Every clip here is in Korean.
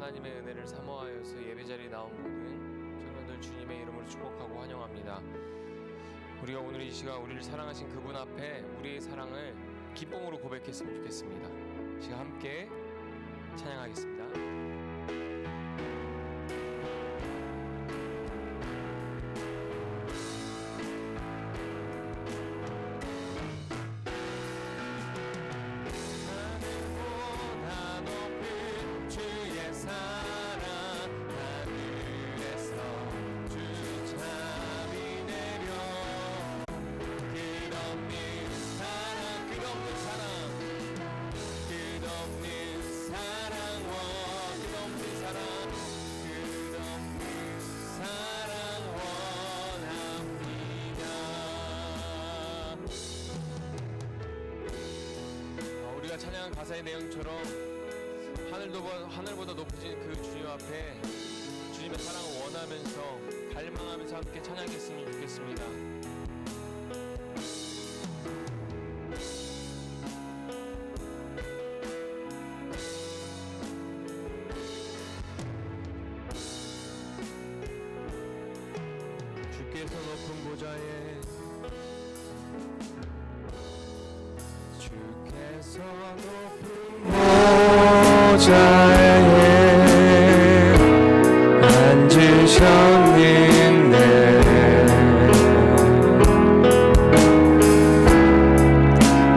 하나님의 은혜를 사모하여서 예배 자리에 나온 모든 청년들 주님의 이름으로 축복하고 환영합니다. 우리가 오늘 이 시간 우리를 사랑하신 그분 앞에 우리의 사랑을 기쁨으로 고백했으면 좋겠습니다. 지금 함께 찬양하겠습니다. 찬양 가사의 내용처럼 하늘보다 높으신 그 주님 앞에 주님의 사랑을 원하면서 갈망하면서 함께 찬양했으면 좋겠습니다. 주께서 높은 보좌에 높은 보좌에 앉으셨는데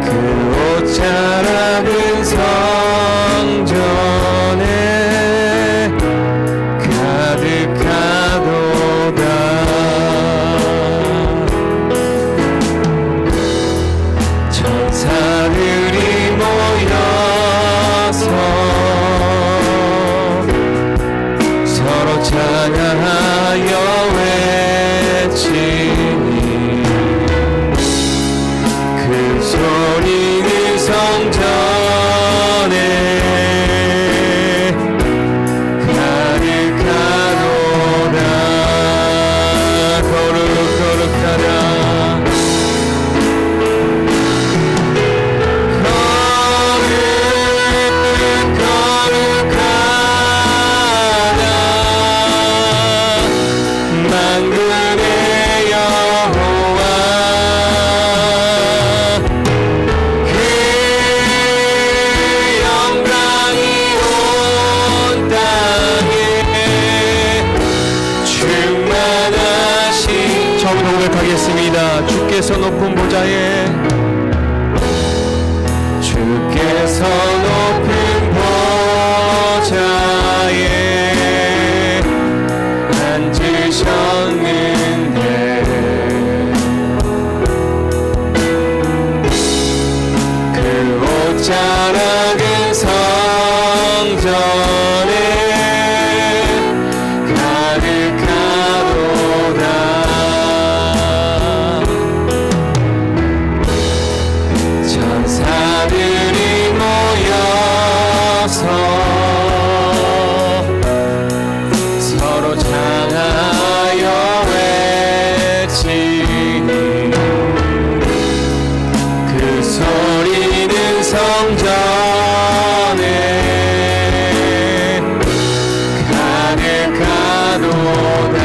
그 옷자락은 성전에 가득하도다. 천사들이 서로 찬양하여 외치니 그 소리는 성전에 가득하도다. 거룩거룩하다. 주께서 높은 보좌에 주께서 높은 보좌에 앉으셨는데 그 옷자락은 성전에 가득하도다. 천사들이 모여서 서로 찬양하여 외치니 그 소리는 성전에 가득하도다.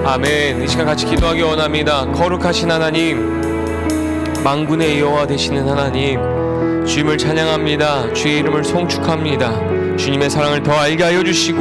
아멘. 이 시간 같이 기도하기 원합니다. 거룩하신 하나님, 만군의 여호와 되시는 하나님, 주님을 찬양합니다. 주의 이름을 송축합니다. 주님의 사랑을 더 알게 하여 주시고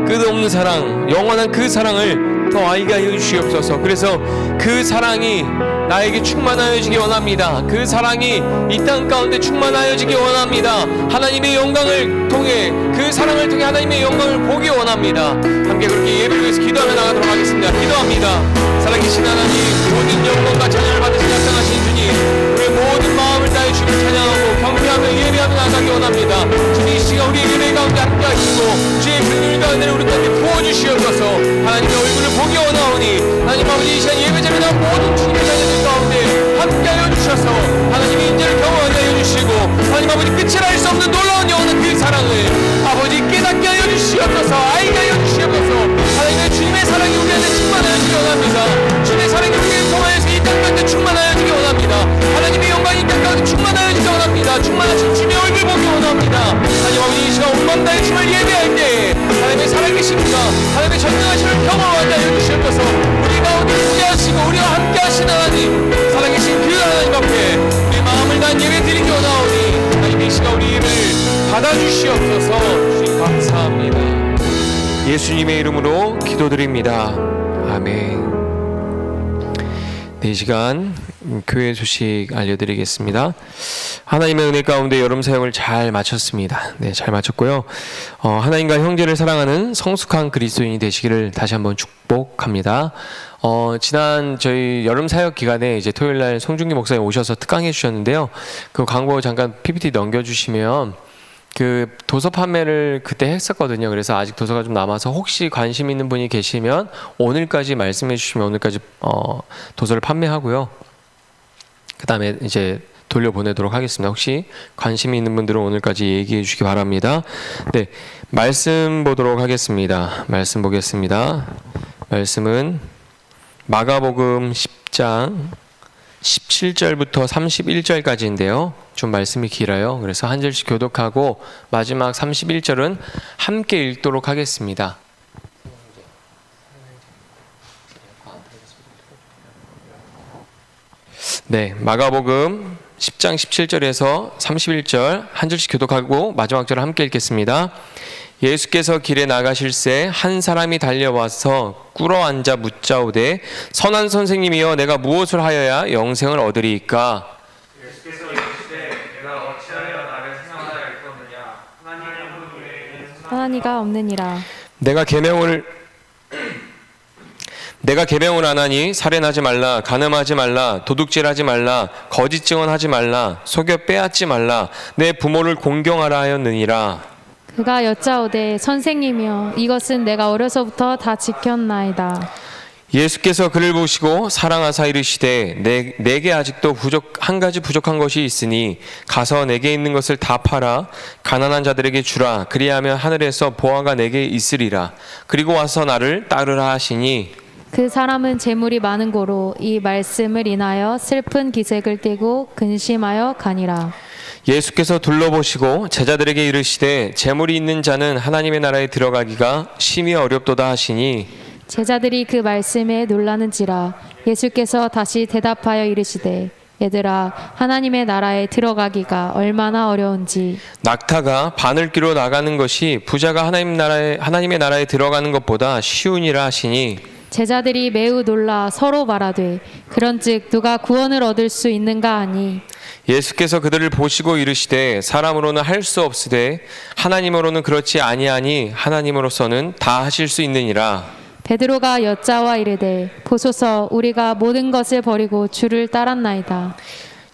끝없는 사랑, 영원한 그 사랑을 더 알게 하여 주시옵소서. 그래서 그 사랑이 나에게 충만하여지기 원합니다. 그 사랑이 이 땅 가운데 충만하여지기 원합니다. 하나님의 영광을 통해, 그 사랑을 통해 하나님의 영광을 보기 원합니다. 함께 그렇게 예배를 위해서 기도하며 나가도록 하겠습니다. 기도합니다. 살아계신 하나님, 모든 영광과 찬양을 받으신 합당하신 주님, 우리의 모든 마음을 다해 주님을 찬양하고 경배하며 예배하며 나가기 원합니다. 주님, 이 시간 우리 예배 가운데 함께 하시고 주의 긍휼 가운데 우리 가운데 부어주시옵소서. 하나님의 얼굴을 보기 원하오니 하나님 아버지, 이 시간 예배자에 나온 모든 주님의 자녀들 가운데 함께하여 주셔서 하나님의 인자를 경험하게 하여 주시고 하나님 아버지, 끝을 알 수 없는 놀라운 영원한 그 사랑을 아버지 깨닫게 하여 주시옵소서. 알게 하여 주시옵소서. 하나님의 주님의 사랑이 우리 안에 충만하여지기 원합니다. 주님의 사랑이 우리를 통하여서 이 땅 가운데 충만하여지기 원합니다. 하나님의 영광이 이 땅 가운데 충만하여지기 원합니다. 충만하신 주님의 얼굴 보기 원합니다. 하나님 아버지, 이 시간 온 마음 다해 주님을 예배할 때 하나님의 살아계심과 하나님의 전능하심을 경험하게 하여 주시옵소서. 우리 가운데 함께하시고 우리와 함께하신 하나님, 살아계신 그 하나님 앞에 우리 마음을 난 예배 드리기 원하오니 하나님, 이 시간 우리 예배를 받아주시옵소서. 주님 감사합니다. 예수님의 이름으로 기도드립니다. 아멘. 네, 이 시간 교회 소식 알려드리겠습니다. 하나님의 은혜 가운데 여름 사역을 잘 마쳤습니다. 네, 잘 마쳤고요. 하나님과 형제를 사랑하는 성숙한 그리스도인이 되시기를 다시 한번 축복합니다. 지난 저희 여름 사역 기간에 이제 토요일 날 송중기 목사님 오셔서 특강해 주셨는데요. 그 광고 잠깐 PPT 넘겨주시면, 그 도서 판매를 그때 했었거든요. 그래서 아직 도서가 좀 남아서 혹시 관심 있는 분이 계시면 오늘까지 말씀해 주시면 오늘까지 도서를 판매하고요. 그 다음에 이제 돌려보내도록 하겠습니다. 혹시 관심이 있는 분들은 오늘까지 얘기해 주시기 바랍니다. 네, 말씀 보도록 하겠습니다. 말씀 보겠습니다. 말씀은 마가복음 10장 17절부터 31절까지인데요. 좀 말씀이 길어요. 그래서 한 절씩 교독하고 마지막 31절은 함께 읽도록 하겠습니다. 네, 마가복음 10장 17절에서 31절 한 절씩 교독하고 마지막 절을 함께 읽겠습니다. 예수께서 길에 나가실새 한 사람이 달려와서 꿇어앉아 묻자오되, 선한 선생님이여, 내가 무엇을 하여야 영생을 얻으리이까? 예수께서 이르시되, 내가 어찌하여 나를 생각하였느냐? 하나니가 없느니라. 내가 계명을 안 하니 살인하지 말라, 간음하지 말라, 도둑질하지 말라, 거짓 증언하지 말라, 속여 빼앗지 말라, 내 부모를 공경하라 하였느니라. 그가 여짜오되, 선생님이여, 이것은 내가 어려서부터 다 지켰나이다. 예수께서 그를 보시고 사랑하사 이르시되, 내게 아직도 한 가지 부족한 것이 있으니 가서 내게 있는 것을 다 팔아 가난한 자들에게 주라. 그리하면 하늘에서 보화가 내게 있으리라. 그리고 와서 나를 따르라 하시니, 그 사람은 재물이 많은 고로 이 말씀을 인하여 슬픈 기색을 띠고 근심하여 가니라. 예수께서 둘러보시고 제자들에게 이르시되, 재물이 있는 자는 하나님의 나라에 들어가기가 심히 어렵도다 하시니, 제자들이 그 말씀에 놀라는지라. 예수께서 다시 대답하여 이르시되, 얘들아, 하나님의 나라에 들어가기가 얼마나 어려운지. 낙타가 바늘귀로 나가는 것이 부자가 하나님의 나라에 들어가는 것보다 쉬우니라 하시니, 제자들이 매우 놀라 서로 말하되, 그런즉 누가 구원을 얻을 수 있는가 하니, 예수께서 그들을 보시고 이르시되, 사람으로는 할 수 없으되 하나님으로는 그렇지 아니하니 하나님으로서는 다 하실 수 있느니라. 베드로가 여짜와 이르되, 보소서, 우리가 모든 것을 버리고 주를 따랐나이다.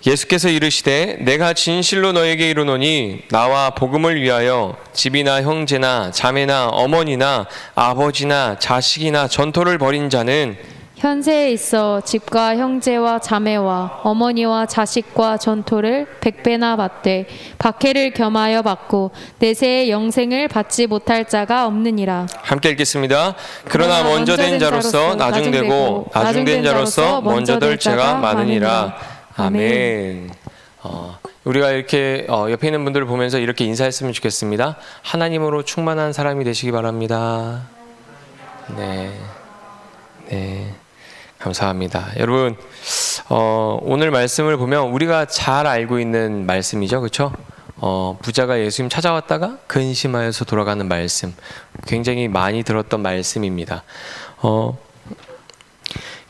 예수께서 이르시되, 내가 진실로 너에게 이르노니 나와 복음을 위하여 집이나 형제나 자매나 어머니나 아버지나 자식이나 전토를 벌인 자는 현세에 있어 집과 형제와 자매와 어머니와 자식과 전토를 100배나 받되 박해를 겸하여 받고 내세의 영생을 받지 못할 자가 없느니라. 함께 읽겠습니다. 그러나 먼저 된 자로서 나중되고 나중된 자로서 먼저 될 자가 많으니라. 아멘. 우리가 이렇게 옆에 있는 분들을 보면서 이렇게 인사했으면 좋겠습니다. 하나님으로 충만한 사람이 되시기 바랍니다. 네. 감사합니다. 여러분, 오늘 말씀을 보면 우리가 잘 알고 있는 말씀이죠, 그렇죠? 부자가 예수님 찾아왔다가 근심하여서 돌아가는 말씀, 굉장히 많이 들었던 말씀입니다.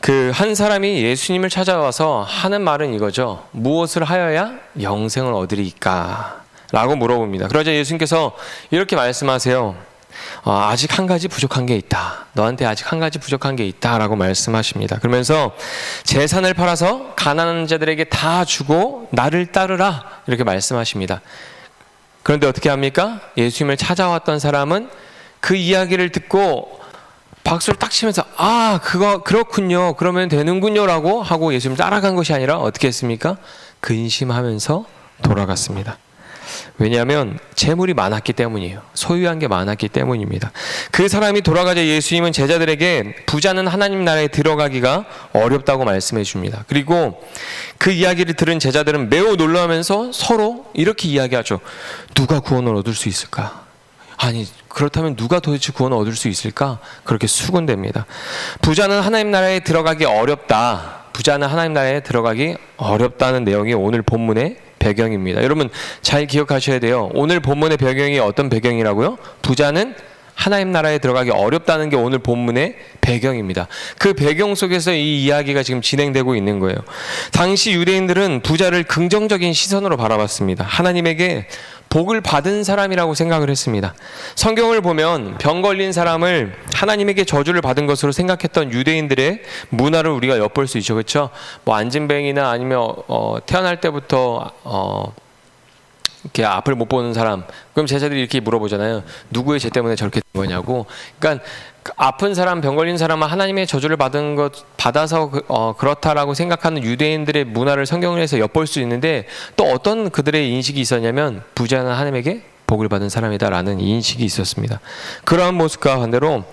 그 한 사람이 예수님을 찾아와서 하는 말은 이거죠. 무엇을 하여야 영생을 얻으리까? 라고 물어봅니다. 그러자 예수님께서 이렇게 말씀하세요. 아직 한 가지 부족한 게 있다. 너한테 아직 한 가지 부족한 게 있다 라고 말씀하십니다. 그러면서 재산을 팔아서 가난한 자들에게 다 주고 나를 따르라 이렇게 말씀하십니다. 그런데 어떻게 합니까? 예수님을 찾아왔던 사람은 그 이야기를 듣고 박수를 딱 치면서 그렇군요, 그러면 되는군요 라고 하고 예수님 따라간 것이 아니라 어떻게 했습니까? 근심하면서 돌아갔습니다. 왜냐하면 재물이 많았기 때문이에요. 소유한 게 많았기 때문입니다. 그 사람이 돌아가자 예수님은 제자들에게 부자는 하나님 나라에 들어가기가 어렵다고 말씀해 줍니다. 그리고 그 이야기를 들은 제자들은 매우 놀라면서 서로 이렇게 이야기하죠. 누가 구원을 얻을 수 있을까? 아니, 그렇다면 누가 도대체 구원을 얻을 수 있을까? 그렇게 수군댑니다. 부자는 하나님 나라에 들어가기 어렵다. 부자는 하나님 나라에 들어가기 어렵다는 내용이 오늘 본문의 배경입니다. 여러분 잘 기억하셔야 돼요. 오늘 본문의 배경이 어떤 배경이라고요? 부자는 하나님 나라에 들어가기 어렵다는 게 오늘 본문의 배경입니다. 그 배경 속에서 이 이야기가 지금 진행되고 있는 거예요. 당시 유대인들은 부자를 긍정적인 시선으로 바라봤습니다. 하나님에게 복을 받은 사람이라고 생각을 했습니다. 성경을 보면 병 걸린 사람을 하나님에게 저주를 받은 것으로 생각했던 유대인들의 문화를 우리가 엿볼 수 있죠. 그렇죠? 뭐 안진뱅이나 아니면 태어날 때부터 이렇게 앞을 못 보는 사람, 그럼 제자들이 이렇게 물어보잖아요. 누구의 죄 때문에 저렇게 된 거냐고. 그러니까 아픈 사람, 병 걸린 사람은 하나님의 저주를 받아서 그렇다라고 생각하는 유대인들의 문화를 성경에서 엿볼 수 있는데, 또 어떤 그들의 인식이 있었냐면 부자는 하나님에게 복을 받은 사람이다라는 인식이 있었습니다. 그러한 모습과 반대로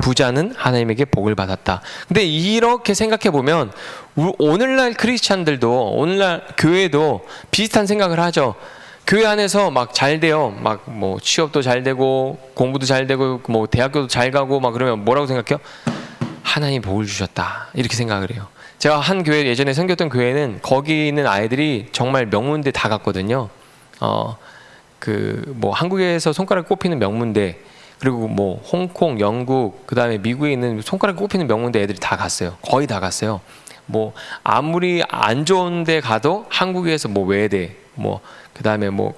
부자는 하나님에게 복을 받았다. 근데 이렇게 생각해 보면 오늘날 크리스찬들도, 오늘날 교회도 비슷한 생각을 하죠. 교회 안에서 막 잘 돼요. 막 뭐 취업도 잘 되고 공부도 잘 되고 뭐 대학교도 잘 가고 막 그러면 뭐라고 생각해요? 하나님 복을 주셨다 이렇게 생각을 해요. 제가 한 교회, 예전에 섬겼던 교회는 거기 있는 아이들이 정말 명문대 다 갔거든요. 뭐 한국에서 손가락 꼽히는 명문대, 그리고 뭐 홍콩, 영국, 그 다음에 미국에 있는 손가락 꼽히는 명문대 애들이 다 갔어요. 거의 다 갔어요. 뭐 아무리 안 좋은 데 가도 한국에서 뭐 외대, 뭐 그 다음에 뭐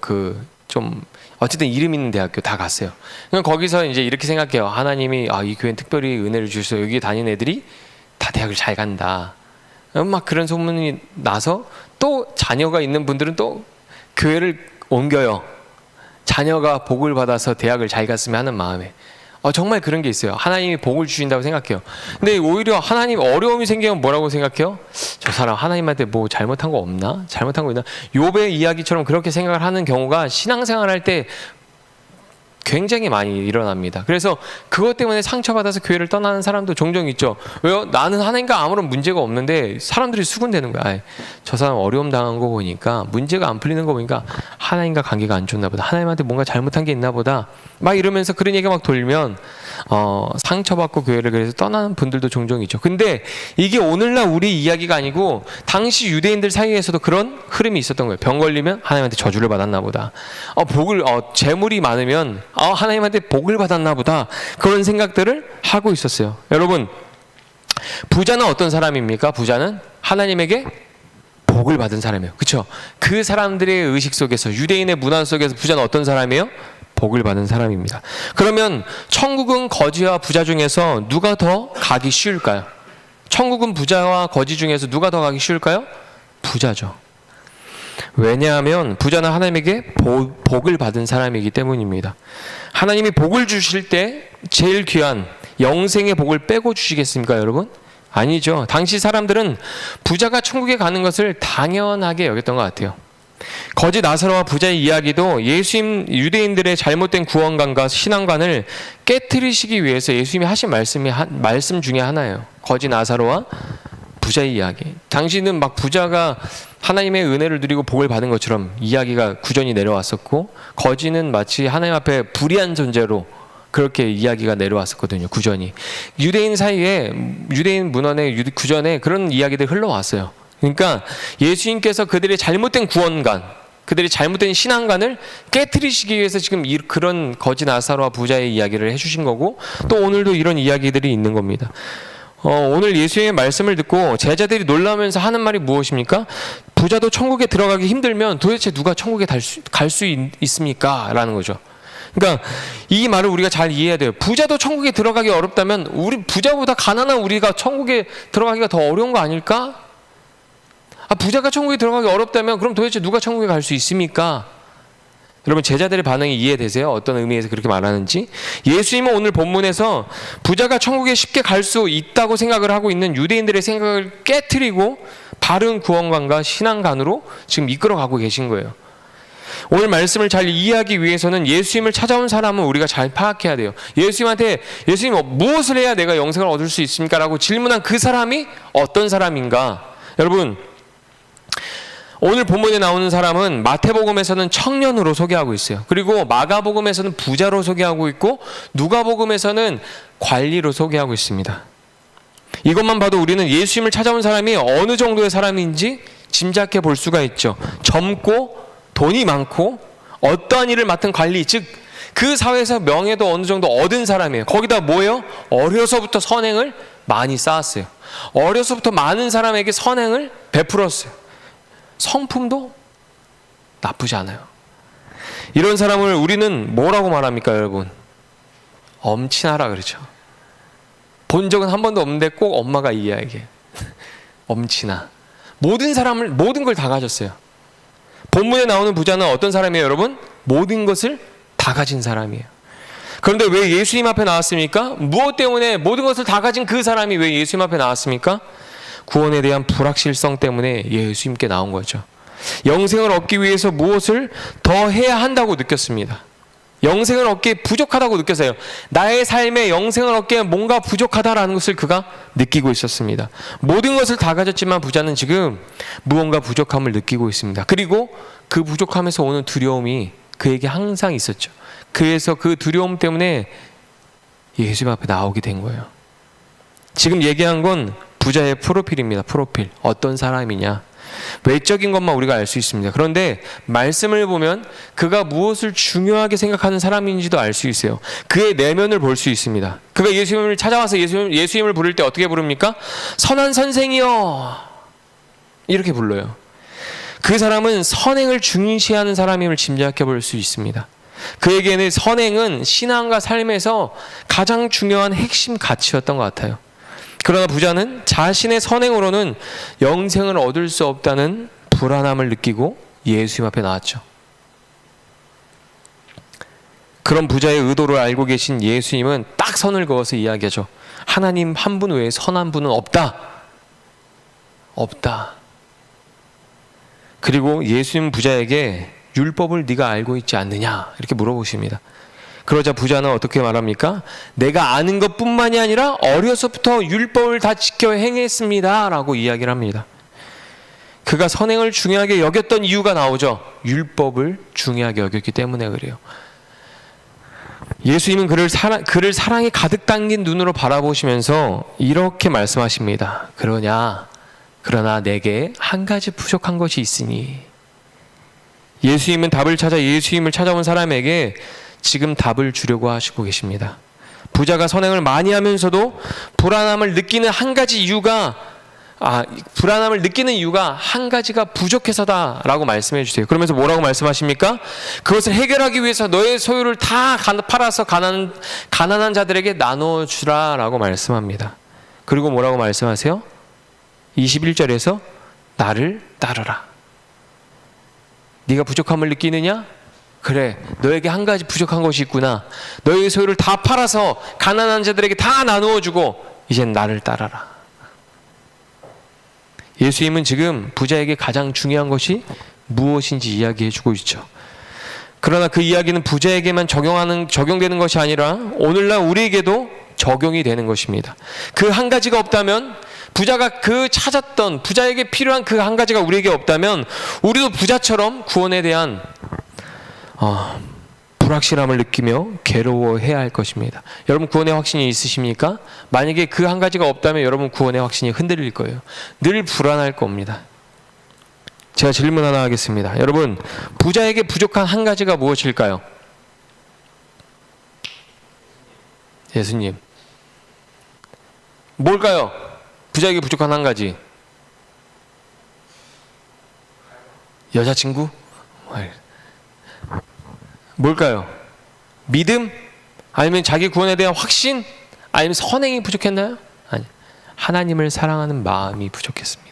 좀 어쨌든 이름 있는 대학교 다 갔어요. 그럼 거기서 이제 이렇게 생각해요. 하나님이 이 교회는 특별히 은혜를 주셔서 여기 다니는 애들이 다 대학을 잘 간다. 막 그런 소문이 나서 또 자녀가 있는 분들은 또 교회를 옮겨요. 자녀가 복을 받아서 대학을 잘 갔으면 하는 마음에. 정말 그런 게 있어요. 하나님이 복을 주신다고 생각해요. 근데 오히려 하나님 어려움이 생기면 뭐라고 생각해요? 저 사람 하나님한테 뭐 잘못한 거 없나? 잘못한 거 있나? 욥의 이야기처럼 그렇게 생각을 하는 경우가 신앙생활 할 때 굉장히 많이 일어납니다. 그래서 그것 때문에 상처받아서 교회를 떠나는 사람도 종종 있죠. 왜요? 나는 하나님과 아무런 문제가 없는데 사람들이 수군대는 거야. 저 사람 어려움 당한 거 보니까, 문제가 안 풀리는 거 보니까 하나님과 관계가 안 좋나 보다, 하나님한테 뭔가 잘못한 게 있나 보다, 막 이러면서 그런 얘기가 막 돌면 상처받고 교회를 그래서 떠나는 분들도 종종 있죠. 근데 이게 오늘날 우리 이야기가 아니고 당시 유대인들 사이에서도 그런 흐름이 있었던 거예요. 병 걸리면 하나님한테 저주를 받았나 보다, 재물이 많으면 하나님한테 복을 받았나 보다, 그런 생각들을 하고 있었어요. 여러분, 부자는 어떤 사람입니까? 부자는 하나님에게 복을 받은 사람이에요. 그렇죠? 그 사람들의 의식 속에서, 유대인의 문화 속에서 부자는 어떤 사람이에요? 복을 받은 사람입니다. 그러면 천국은 거지와 부자 중에서 누가 더 가기 쉬울까요? 천국은 부자와 거지 중에서 누가 더 가기 쉬울까요? 부자죠. 왜냐하면 부자는 하나님에게 복을 받은 사람이기 때문입니다. 하나님이 복을 주실 때 제일 귀한 영생의 복을 빼고 주시겠습니까, 여러분? 아니죠. 당시 사람들은 부자가 천국에 가는 것을 당연하게 여겼던 것 같아요. 거지 나사로와 부자의 이야기도 유대인들의 잘못된 구원관과 신앙관을 깨트리시기 위해서 예수님이 하신 말씀 중에 하나예요. 거지 나사로와 부자의 이야기. 당시는 막 부자가 하나님의 은혜를 누리고 복을 받은 것처럼 이야기가 구전이 내려왔었고, 거지는 마치 하나님 앞에 불의한 존재로 그렇게 이야기가 내려왔었거든요. 구전이 유대인 사이에, 유대인 문헌의 구전에 그런 이야기들이 흘러왔어요. 그러니까 예수님께서 그들의 잘못된 구원관, 그들의 잘못된 신앙관을 깨트리시기 위해서 지금 그런 거지 나사로와 부자의 이야기를 해주신 거고, 또 오늘도 이런 이야기들이 있는 겁니다. 오늘 예수님의 말씀을 듣고 제자들이 놀라면서 하는 말이 무엇입니까? 부자도 천국에 들어가기 힘들면 도대체 누가 천국에 갈 수 있습니까? 라는 거죠. 그러니까 이 말을 우리가 잘 이해해야 돼요. 부자도 천국에 들어가기 어렵다면 우리 부자보다 가난한 우리가 천국에 들어가기가 더 어려운 거 아닐까? 부자가 천국에 들어가기 어렵다면 그럼 도대체 누가 천국에 갈 수 있습니까? 여러분, 제자들의 반응이 이해되세요? 어떤 의미에서 그렇게 말하는지? 예수님은 오늘 본문에서 부자가 천국에 쉽게 갈 수 있다고 생각을 하고 있는 유대인들의 생각을 깨트리고 바른 구원관과 신앙관으로 지금 이끌어가고 계신 거예요. 오늘 말씀을 잘 이해하기 위해서는 예수님을 찾아온 사람은 우리가 잘 파악해야 돼요. 예수님 무엇을 해야 내가 영생을 얻을 수 있습니까? 라고 질문한 그 사람이 어떤 사람인가? 여러분, 오늘 본문에 나오는 사람은 마태복음에서는 청년으로 소개하고 있어요. 그리고 마가복음에서는 부자로 소개하고 있고, 누가복음에서는 관리로 소개하고 있습니다. 이것만 봐도 우리는 예수님을 찾아온 사람이 어느 정도의 사람인지 짐작해 볼 수가 있죠. 젊고 돈이 많고 어떠한 일을 맡은 관리, 즉 그 사회에서 명예도 어느 정도 얻은 사람이에요. 거기다 뭐예요? 어려서부터 선행을 많이 쌓았어요. 어려서부터 많은 사람에게 선행을 베풀었어요. 성품도 나쁘지 않아요. 이런 사람을 우리는 뭐라고 말합니까, 여러분? 엄친아라 그러죠. 본 적은 한 번도 없는데 꼭 엄마가 이야기해요. 엄친아. 모든 걸 다 가졌어요. 본문에 나오는 부자는 어떤 사람이에요, 여러분? 모든 것을 다 가진 사람이에요. 그런데 왜 예수님 앞에 나왔습니까? 무엇 때문에 모든 것을 다 가진 그 사람이 왜 예수님 앞에 나왔습니까? 구원에 대한 불확실성 때문에 예수님께 나온 거죠. 영생을 얻기 위해서 무엇을 더 해야 한다고 느꼈습니다. 영생을 얻기에 부족하다고 느꼈어요. 나의 삶에 영생을 얻기에 뭔가 부족하다라는 것을 그가 느끼고 있었습니다. 모든 것을 다 가졌지만 부자는 지금 무언가 부족함을 느끼고 있습니다. 그리고 그 부족함에서 오는 두려움이 그에게 항상 있었죠. 그래서 그 두려움 때문에 예수님 앞에 나오게 된 거예요. 지금 얘기한 건 부자의 프로필입니다. 프로필. 어떤 사람이냐. 외적인 것만 우리가 알 수 있습니다. 그런데 말씀을 보면 그가 무엇을 중요하게 생각하는 사람인지도 알 수 있어요. 그의 내면을 볼 수 있습니다. 그가 예수님을 찾아와서 예수님을 부를 때 어떻게 부릅니까? 선한 선생이여, 이렇게 불러요. 그 사람은 선행을 중시하는 사람임을 짐작해 볼 수 있습니다. 그에게는 선행은 신앙과 삶에서 가장 중요한 핵심 가치였던 것 같아요. 그러나 부자는 자신의 선행으로는 영생을 얻을 수 없다는 불안함을 느끼고 예수님 앞에 나왔죠. 그런 부자의 의도를 알고 계신 예수님은 딱 선을 그어서 이야기하죠. 하나님 한 분 외에 선한 분은 없다. 없다. 그리고 예수님 부자에게 율법을 네가 알고 있지 않느냐 이렇게 물어보십니다. 그러자 부자는 어떻게 말합니까? 내가 아는 것뿐만이 아니라 어려서부터 율법을 다 지켜 행했습니다 라고 이야기를 합니다. 그가 선행을 중요하게 여겼던 이유가 나오죠. 율법을 중요하게 여겼기 때문에 그래요. 예수님은 그를 사랑이 가득 담긴 눈으로 바라보시면서 이렇게 말씀하십니다. 그러나 내게 한 가지 부족한 것이 있으니. 예수님은 답을 찾아 예수님을 찾아온 사람에게 지금 답을 주려고 하시고 계십니다. 부자가 선행을 많이 하면서도 불안함을 느끼는 이유가 한 가지가 부족해서다라고 말씀해 주세요. 그러면서 뭐라고 말씀하십니까? 그것을 해결하기 위해서 너의 소유를 다 팔아서 가난한 자들에게 나눠주라라고 말씀합니다. 그리고 뭐라고 말씀하세요? 21절에서 나를 따르라. 네가 부족함을 느끼느냐? 그래, 너에게 한 가지 부족한 것이 있구나. 너의 소유를 다 팔아서 가난한 자들에게 다 나누어주고 이젠 나를 따라라. 예수님은 지금 부자에게 가장 중요한 것이 무엇인지 이야기해주고 있죠. 그러나 그 이야기는 부자에게만 적용되는 것이 아니라 오늘날 우리에게도 적용이 되는 것입니다. 그 한 가지가 없다면, 부자가 부자에게 필요한 그 한 가지가 우리에게 없다면 우리도 부자처럼 구원에 대한 불확실함을 느끼며 괴로워해야 할 것입니다. 여러분 구원의 확신이 있으십니까? 만약에 그 한 가지가 없다면 여러분 구원의 확신이 흔들릴 거예요. 늘 불안할 겁니다. 제가 질문 하나 하겠습니다. 여러분, 부자에게 부족한 한 가지가 무엇일까요? 예수님. 뭘까요? 부자에게 부족한 한 가지. 여자친구? 뭘까요? 믿음? 아니면 자기 구원에 대한 확신? 아니면 선행이 부족했나요? 아니, 하나님을 사랑하는 마음이 부족했습니다.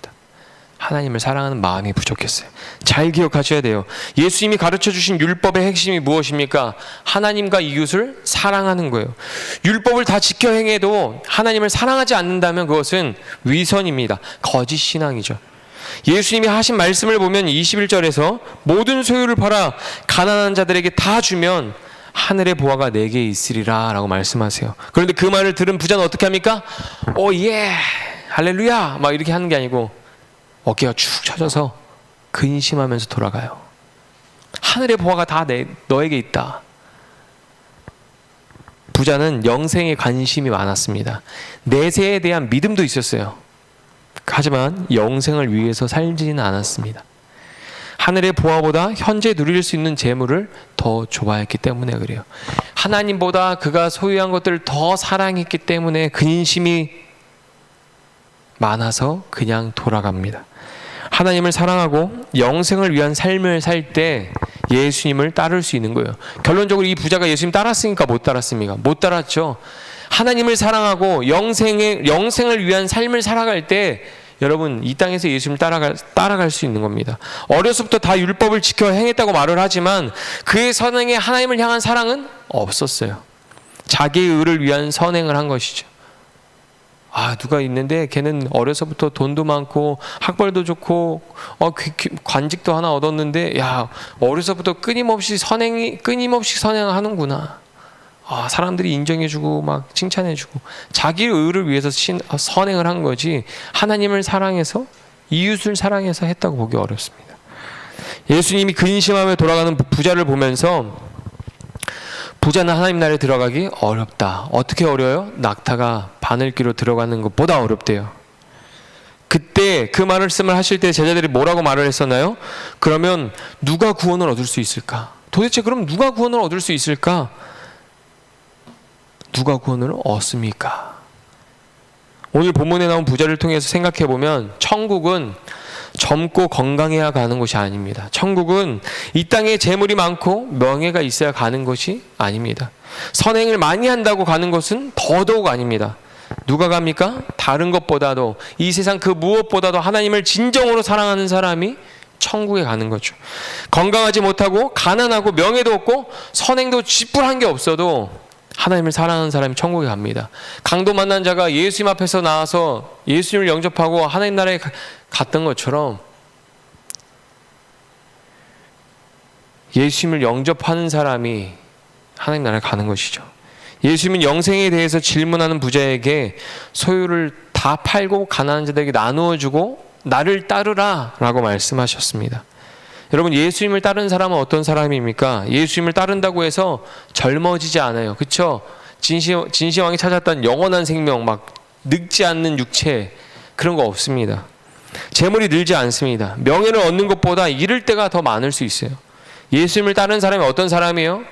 하나님을 사랑하는 마음이 부족했어요. 잘 기억하셔야 돼요. 예수님이 가르쳐 주신 율법의 핵심이 무엇입니까? 하나님과 이웃을 사랑하는 거예요. 율법을 다 지켜 행해도 하나님을 사랑하지 않는다면 그것은 위선입니다. 거짓 신앙이죠. 예수님이 하신 말씀을 보면 21절에서 모든 소유를 팔아 가난한 자들에게 다 주면 하늘의 보화가 내게 있으리라 라고 말씀하세요. 그런데 그 말을 들은 부자는 어떻게 합니까? 오 예 할렐루야 막 이렇게 하는 게 아니고 어깨가 축 처져서 근심하면서 돌아가요. 하늘의 보화가 다 너에게 있다. 부자는 영생에 관심이 많았습니다. 내세에 대한 믿음도 있었어요. 하지만 영생을 위해서 살지는 않았습니다. 하늘의 보화보다 현재 누릴 수 있는 재물을 더 좋아했기 때문에 그래요. 하나님보다 그가 소유한 것들을 더 사랑했기 때문에 근심이 많아서 그냥 돌아갑니다. 하나님을 사랑하고 영생을 위한 삶을 살 때 예수님을 따를 수 있는 거예요. 결론적으로 이 부자가 예수님 따랐습니까? 못 따랐습니까? 못 따랐죠. 하나님을 사랑하고 영생을 위한 삶을 살아갈 때 여러분 이 땅에서 예수님을 따라갈 수 있는 겁니다. 어려서부터 다 율법을 지켜 행했다고 말을 하지만 그의 선행에 하나님을 향한 사랑은 없었어요. 자기의 의를 위한 선행을 한 것이죠. 누가 있는데 걔는 어려서부터 돈도 많고 학벌도 좋고 관직도 하나 얻었는데 야 어려서부터 끊임없이 선행을 하는구나. 사람들이 인정해주고 막 칭찬해주고 자기의 의를 위해서 선행을 한 거지 하나님을 사랑해서 이웃을 사랑해서 했다고 보기 어렵습니다. 예수님이 근심하며 돌아가는 부자를 보면서 부자는 하나님 나라에 들어가기 어렵다. 어떻게 어려워요? 낙타가 바늘기로 들어가는 것보다 어렵대요. 그때 그 말씀을 하실 때 제자들이 뭐라고 말을 했었나요? 그러면 누가 구원을 얻을 수 있을까? 도대체 그럼 누가 구원을 얻을 수 있을까? 누가 구원을 얻습니까? 오늘 본문에 나온 부자를 통해서 생각해 보면 천국은 젊고 건강해야 가는 곳이 아닙니다. 천국은 이 땅에 재물이 많고 명예가 있어야 가는 것이 아닙니다. 선행을 많이 한다고 가는 것은 더더욱 아닙니다. 누가 갑니까? 다른 것보다도 이 세상 그 무엇보다도 하나님을 진정으로 사랑하는 사람이 천국에 가는 거죠. 건강하지 못하고 가난하고 명예도 없고 선행도 쥐뿔한 게 없어도 하나님을 사랑하는 사람이 천국에 갑니다. 강도 만난 자가 예수님 앞에서 나와서 예수님을 영접하고 하나님 나라에 갔던 것처럼 예수님을 영접하는 사람이 하나님 나라에 가는 것이죠. 예수님은 영생에 대해서 질문하는 부자에게 소유를 다 팔고 가난한 자들에게 나누어주고 나를 따르라 라고 말씀하셨습니다. 여러분 예수님을 따르는 사람은 어떤 사람입니까? 예수님을 따른다고 해서 젊어지지 않아요. 그렇죠? 진시황이 찾았던 영원한 생명, 막 늙지 않는 육체 그런 거 없습니다. 재물이 늘지 않습니다. 명예를 얻는 것보다 잃을 때가 더 많을 수 있어요. 예수님을 따르는 사람이 어떤 사람이에요?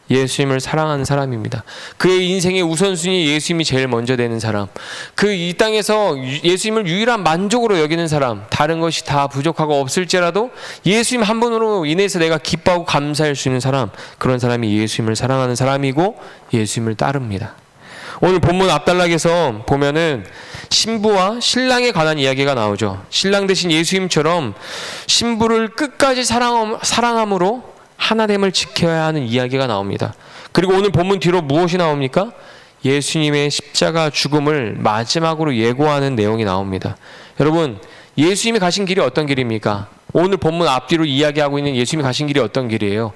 예수님을 사랑하는 사람입니다. 그의 인생의 우선순위 예수님이 제일 먼저 되는 사람, 그 이 땅에서 예수님을 유일한 만족으로 여기는 사람, 다른 것이 다 부족하고 없을지라도 예수님 한 분으로 인해서 내가 기뻐하고 감사할 수 있는 사람, 그런 사람이 예수님을 사랑하는 사람이고 예수님을 따릅니다. 오늘 본문 앞단락에서 보면은 신부와 신랑에 관한 이야기가 나오죠. 신랑 대신 예수님처럼 신부를 끝까지 사랑함으로 하나됨을 지켜야 하는 이야기가 나옵니다. 그리고 오늘 본문 뒤로 무엇이 나옵니까? 예수님의 십자가 죽음을 마지막으로 예고하는 내용이 나옵니다. 여러분 예수님이 가신 길이 어떤 길입니까? 오늘 본문 앞뒤로 이야기하고 있는 예수님이 가신 길이 어떤 길이에요?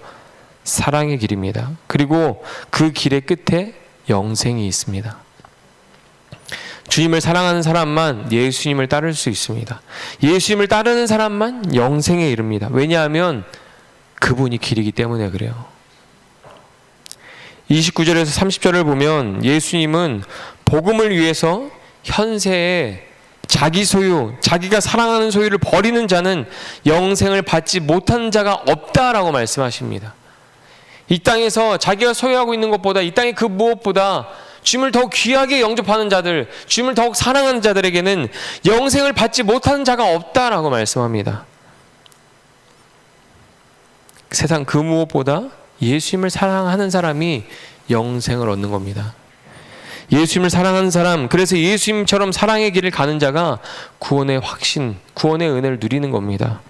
사랑의 길입니다. 그리고 그 길의 끝에 영생이 있습니다. 주님을 사랑하는 사람만 예수님을 따를 수 있습니다. 예수님을 따르는 사람만 영생에 이릅니다. 왜냐하면 그분이 길이기 때문에 그래요. 29절에서 30절을 보면 예수님은 복음을 위해서 현세에 자기 소유, 자기가 사랑하는 소유를 버리는 자는 영생을 받지 못하는 자가 없다라고 말씀하십니다. 이 땅에서 자기가 소유하고 있는 것보다, 이 땅의 그 무엇보다 주님을 더욱 귀하게 영접하는 자들, 주님을 더욱 사랑하는 자들에게는 영생을 받지 못하는 자가 없다라고 말씀합니다. 세상 그 무엇보다 예수님을 사랑하는 사람이 영생을 얻는 겁니다. 예수님을 사랑하는 사람, 그래서 예수님처럼 사랑의 길을 가는 자가 구원의 확신, 구원의 은혜를 누리는 겁니다.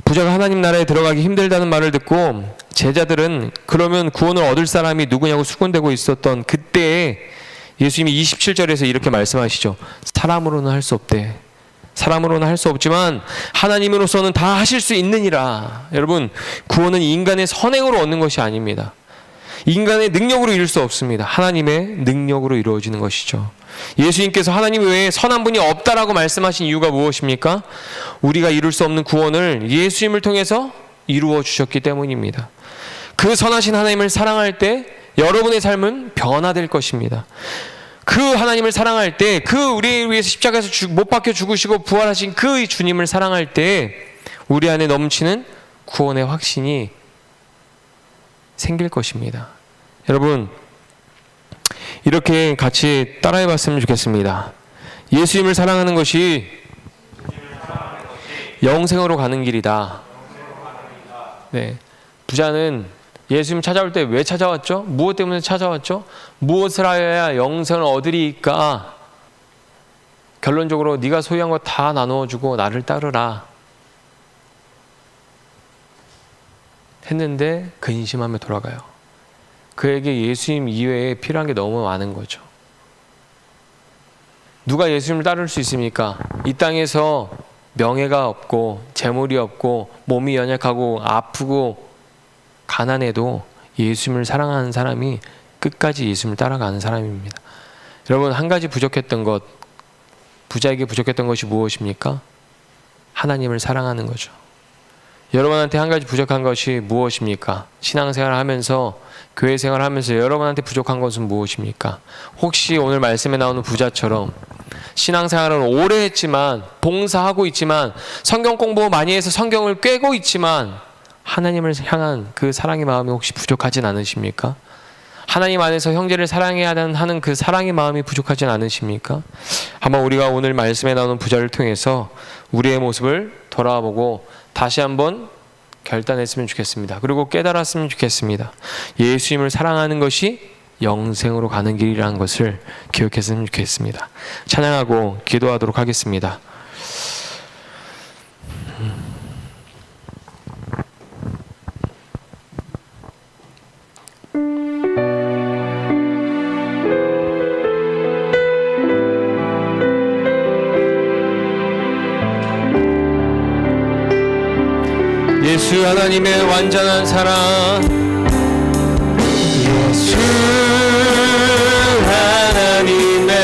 부자가 하나님 나라에 들어가기 힘들다는 말을 듣고 제자들은 그러면 구원을 얻을 사람이 누구냐고 수군대고 있었던 그때에 예수님이 27절에서 이렇게 말씀하시죠. 사람으로는 할 수 없대. 사람으로는 할 수 없지만 하나님으로서는 다 하실 수 있느니라. 여러분, 구원은 인간의 선행으로 얻는 것이 아닙니다. 인간의 능력으로 이룰 수 없습니다. 하나님의 능력으로 이루어지는 것이죠. 예수님께서 하나님 외에 선한 분이 없다라고 말씀하신 이유가 무엇입니까? 우리가 이룰 수 없는 구원을 예수님을 통해서 이루어 주셨기 때문입니다. 그 선하신 하나님을 사랑할 때 여러분의 삶은 변화될 것입니다. 그 하나님을 사랑할 때, 그 우리를 위해서 십자가에서 못 박혀 죽으시고 부활하신 그 주님을 사랑할 때 우리 안에 넘치는 구원의 확신이 생길 것입니다. 여러분, 이렇게 같이 따라해 봤으면 좋겠습니다. 예수님을 사랑하는 것이 영생으로 가는 길이다. 네. 부자는 예수님 찾아올 때 왜 찾아왔죠? 무엇 때문에 찾아왔죠? 무엇을 하여야 영생을 얻으리까? 결론적으로 네가 소유한 거 다 나누어 주고 나를 따르라 했는데 근심하며 돌아가요. 그에게 예수님 이외에 필요한 게 너무 많은 거죠. 누가 예수님을 따를 수 있습니까? 이 땅에서 명예가 없고 재물이 없고 몸이 연약하고 아프고 가난해도 예수님을 사랑하는 사람이 끝까지 예수님을 따라가는 사람입니다. 여러분, 한 가지 부족했던 것, 부자에게 부족했던 것이 무엇입니까? 하나님을 사랑하는 거죠. 여러분한테 한 가지 부족한 것이 무엇입니까? 신앙생활을 하면서, 교회 생활을 하면서 여러분한테 부족한 것은 무엇입니까? 혹시 오늘 말씀에 나오는 부자처럼 신앙생활을 오래 했지만, 봉사하고 있지만, 성경 공부 많이 해서 성경을 꿰고 있지만 하나님을 향한 그 사랑의 마음이 혹시 부족하진 않으십니까? 하나님 안에서 형제를 사랑해야 하는 그 사랑의 마음이 부족하진 않으십니까? 아마 우리가 오늘 말씀에 나오는 부자를 통해서 우리의 모습을 돌아보고 다시 한번 결단했으면 좋겠습니다. 그리고 깨달았으면 좋겠습니다. 예수님을 사랑하는 것이 영생으로 가는 길이라는 것을 기억했으면 좋겠습니다. 찬양하고 기도하도록 하겠습니다. 예수 하나님의 완전한 사랑, 예수 하나님의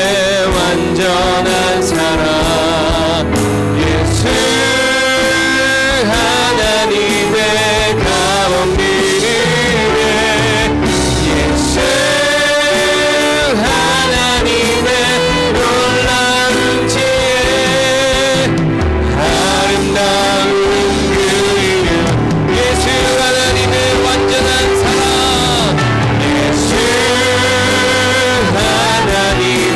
완전한 사랑, 예수 하나님의 가온 길에, 예수 하나님의 놀라운 지혜, 아름다운 완전한 사랑, 예수 하나님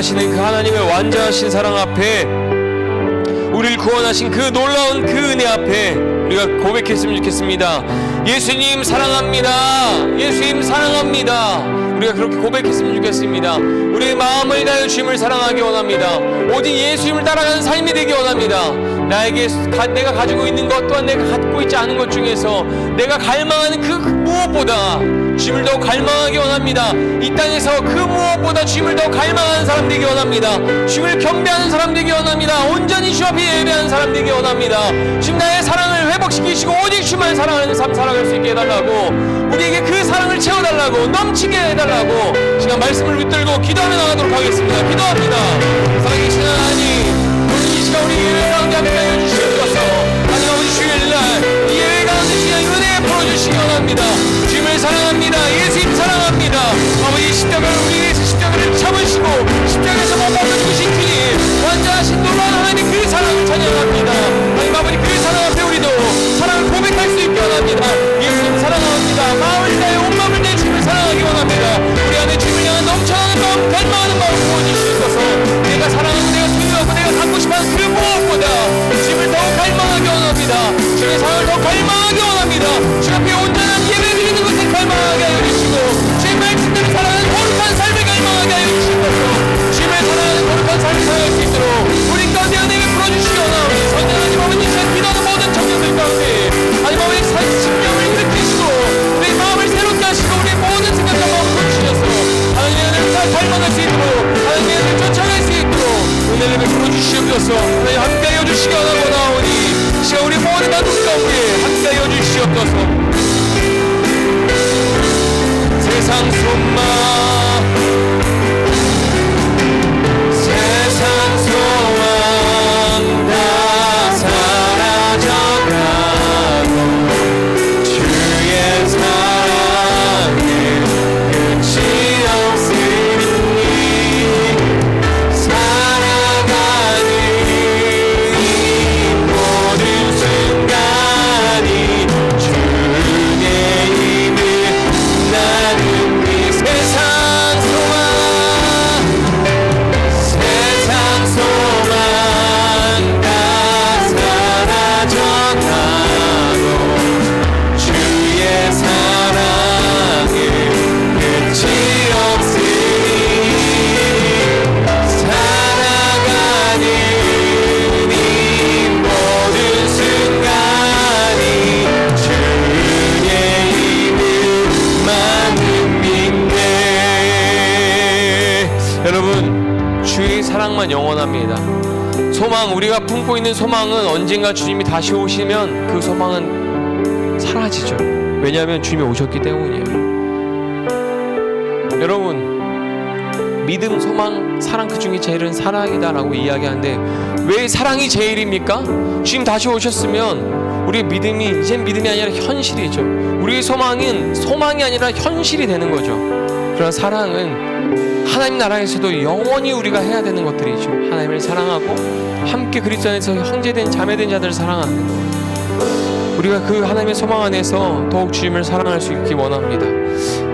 사랑하시는 그 하나님의 완전하신 사랑 앞에, 우리를 구원하신 그 놀라운 그 은혜 앞에 우리가 고백했으면 좋겠습니다. 예수님 사랑합니다. 예수님 사랑합니다. 우리가 그렇게 고백했으면 좋겠습니다. 우리의 마음을 다하여 주님을 사랑하기 원합니다. 오직 예수님을 따라가는 삶이 되기 원합니다. 내가 가지고 있는 것 또한 내가 갖고 있지 않은 것 중에서 내가 갈망하는 그 무엇보다 주님을 더욱 갈망하기 원합니다. 이 땅에서 그 무엇보다 주님을 더욱 갈망하는 사람 되기 원합니다. 주님을 경배하는 사람 되기 원합니다. 온전히 주 앞에 예배하는 사람 되기 원합니다. 주님 나의 사랑을 회복시키시고 오직 주님을 사랑하는 삶 살아갈 수 있게 해달라고, 우리에게 그 사랑을 채워달라고, 넘치게 해달라고 시간 말씀을 붙들고 기도하며 나가도록 하겠습니다. 기도합니다. 살아계신 하나님, 오늘 이 시간 우리 예배 가운데 함께하여 주시옵소서. 하나님 아버지 주일날 이 예배 가운데 시간 은혜 풀어주시기 원합니다. 주님을 사랑합니다. 예수님 사랑합니다. 아버지 십자가를 우리 위해서 십자가를 참으시고 십자가에서 못 박혀 죽으신 주님, 완전하신 놀라운 하나님 그 사랑을 찬양합니다. 하나님 아버지 그 사랑 앞에 우리도 사랑을 고백할 수 있게 원합니다. 예수님 사랑합니다. 마음을 다해 온 마음을 다해 주님을 사랑하기 원합니다. 우리 안에 주님을 향한 넘쳐나는 마음, 갈망하는 마음 부어주시옵소서. 내가 사랑하고 내가 소유하고 내가 갖고 싶어하는 그 무엇보다 주님을 더욱 갈망하기 원합니다. 주님의 사랑을 더욱 갈망하기 원합니다. 주 앞에 온전한 예배 드리는 것을 갈망하게 하여 주시고, 주의 말씀대로 살아가는 거룩한 삶을 갈망하게 하여 주시옵소서. 주님을 사랑하는 거룩한 삶을 살아갈 수 있도록 우리 가운데 은혜를 풀어주시기 원하오니, 선생님 아버지 제가 기도하는 모든 청년들 가운데 하나님 아버지 신령을 일으키시고 우리 마음을 새롭게 하시고 우리 모든 생각과 마음을 고치셔서 하나님의 은혜를 잘 갈망할 수 있도록, 하나님의 은혜를 쫓아갈 수 있도록 은혜를 베풀어 주시옵소서. 하나님 함께하여 주시기 원하오니 시간 우리 모든 나눔 가운데 함께하여 주시옵소서. 세상 소망, 세상 소망 다 사라져가고 주의 사랑에 끝이 없으니 살아가는 이 모든 순간이 주의 힘을 나는 이 세상 소망, 세상 소망 다 사라져가고 주의 사랑에 끝이 없으니 살아가는 이 모든 순간이 주의 힘을 믿네. 여러분, 주의 사랑만 영원합니다. 소망, 우리가 품고 있는 소망은 언젠가 주님이 다시 오시면 그 소망은 사라지죠. 왜냐하면 주님이 오셨기 때문이에요. 여러분, 믿음, 소망, 사랑 그 중에 제일은 사랑이다라고 이야기하는데 왜 사랑이 제일입니까? 주님 다시 오셨으면 우리의 믿음이 이젠 믿음이 아니라 현실이죠. 우리의 소망은 소망이 아니라 현실이 되는 거죠. 그러나 사랑은 하나님 나라에서도 영원히 우리가 해야 되는 것들이죠. 하나님을 사랑하고 함께 그리스도 안에서 형제된 자매된 자들을 사랑하는 것. 우리가 그 하나님의 소망 안에서 더욱 주님을 사랑할 수 있기 원합니다.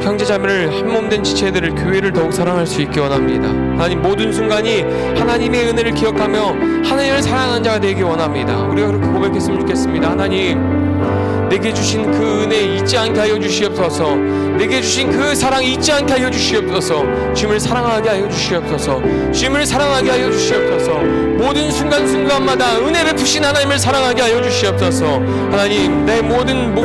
형제자매를 한몸된 지체들을, 교회를 더욱 사랑할 수 있기 원합니다. 하나님 모든 순간이 하나님의 은혜를 기억하며 하나님을 사랑하는 자가 되기 원합니다. 우리가 그렇게 고백했으면 좋겠습니다. 하나님, 내게 주신 그 은혜 잊지 않게 하여 주시옵소서. 내게 주신 그 사랑 잊지 않게 하여 주시옵소서. 주님을 사랑하게 하여 주시옵소서. 주님을 사랑하게 하여 주시옵소서. 모든 순간순간마다 은혜 베푸신 하나님을 사랑하게 하여 주시옵소서. 하나님, 내 모든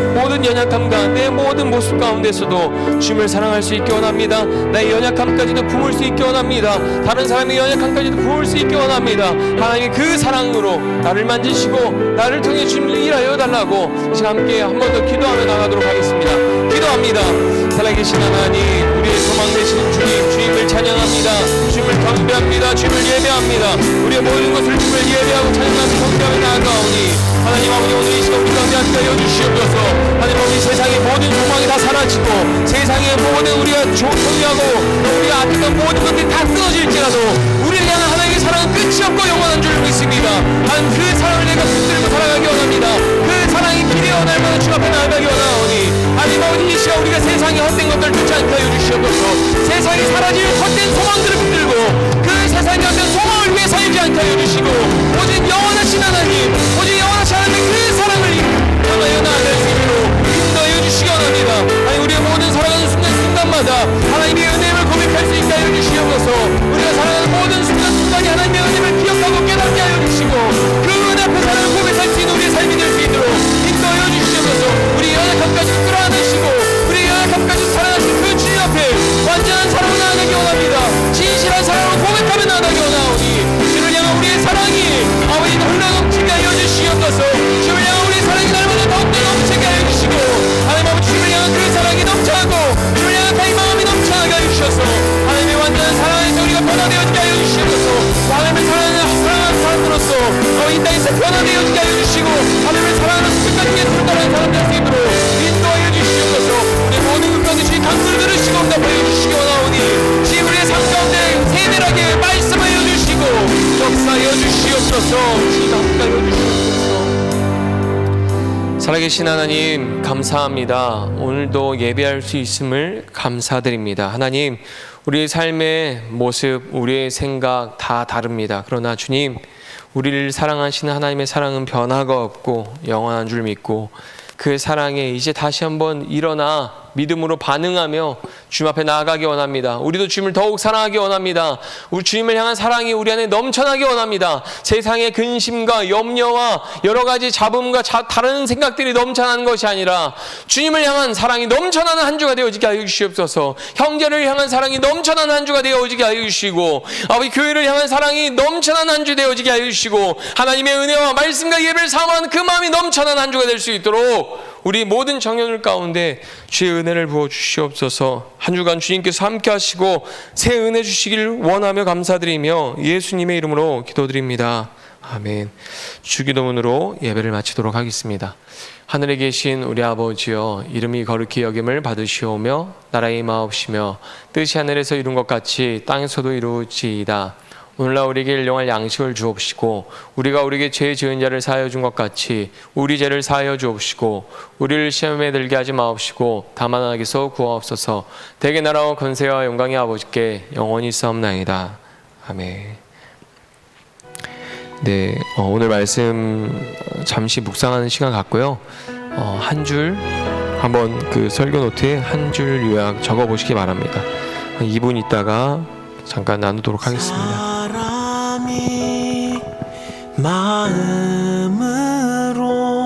연약함과 내 모든 모습 가운데서도 주님을 사랑할 수 있게 원합니다. 나의 연약함까지도 품을 수 있게 원합니다. 다른 사람의 연약함까지도 품을 수 있게 원합니다. 하나님 그 사랑으로 나를 만지시고 나를 통해 주님을 일하여 달라고 시간 함께 한 번 더 기도하며 나가도록 하겠습니다. 기도합니다. 살아계신 하나님, 우리의 소망 되시는 주님, 주님을 찬양합니다. 주님을 경배합니다. 주님을 예배합니다. 우리의 모든 것을 주님을 예배하고 찬양하며 경배하며 나아가오니 하나님 아버지, 오늘 이 시간 우리 가운데 함께하여 주시옵소서. 하나님 아버지, 세상의 모든 소망이 다 사라지고 세상의 모든 우리가 소유하고 우리가 아끼던 모든 것들이 다 끊어질지라도 우리를 향한 하나님의 사랑은 끝이 없고 영원한 줄 믿습니다. 하나님 그 사랑을 내가 붙들고 살아가기 원합니다. 그 사랑이 비례어 날마다 주 앞에 나아가기 원하오니 하나님 아버지, 이 시간 우리가 세상의 헛된 것들을 듣지 않게 하여 주시옵소서. 세상이 사라질 헛된 소망들을 붙들고 그 세상 이 땅에서 변화되어 지게 하여 주시고 하나님을 사랑하는 끝까지 예수를 따르는 사람 될 수 있도록 인도하여 주시옵소서. 우리 모든 것까지 주의 강구를 들으시고 응답하여 주시기 원하오니 지금 우리의 삶 가운데 세밀하게 말씀하여 주시고 역사하여 주시옵소서. 기도하여 주시옵소서. 살아계신 하나님 감사합니다. 오늘도 예배할 수 있음을 감사드립니다. 하나님, 우리의 삶의 모습, 우리의 생각 다 다릅니다. 그러나 주님, 우리를 사랑하시는 하나님의 사랑은 변화가 없고 영원한 줄 믿고 그 사랑에 이제 다시 한번 일어나 믿음으로 반응하며 주님 앞에 나아가기 원합니다. 우리도 주님을 더욱 사랑하기 원합니다. 우리 주님을 향한 사랑이 우리 안에 넘쳐나기 원합니다. 세상의 근심과 염려와 여러 가지 잡음과 다른 생각들이 넘쳐나는 것이 아니라 주님을 향한 사랑이 넘쳐나는 한 주가 되어지게 하여 주시옵소서. 형제를 향한 사랑이 넘쳐나는 한 주가 되어지게 하여 주시고 아버지 교회를 향한 사랑이 넘쳐나는 한 주 되어지게 하여 주시고 하나님의 은혜와 말씀과 예배를 사모하는 그 마음이 넘쳐나는 한 주가 될 수 있도록 우리 모든 청년들 가운데 주의 은혜를 부어 주시옵소서. 한 주간 주님께서 함께 하시고 새 은혜 주시길 원하며 감사드리며 예수님의 이름으로 기도드립니다. 아멘. 주기도문으로 예배를 마치도록 하겠습니다. 하늘에 계신 우리 아버지여, 이름이 거룩히 여김을 받으시오며 나라의 임하옵시며 뜻이 하늘에서 이룬 것 같이 땅에서도 이루어지이다. 오늘날 우리에게 일용할 양식을 주옵시고 우리가 우리에게 죄 지은 자를 사하여 준 것 같이 우리 죄를 사하여 주옵시고 우리를 시험에 들게 하지 마옵시고 다만 악에서 구하옵소서. 대개 나라와 권세와 영광이 아버지께 영원히 있사옵나이다. 아멘. 네, 오늘 말씀 잠시 묵상하는 시간 갖고요. 한 줄 한번 그 설교 노트에 한 줄 요약 적어 보시기 바랍니다. 2분 있다가 잠깐 나누도록 하겠습니다. 사람이 마음을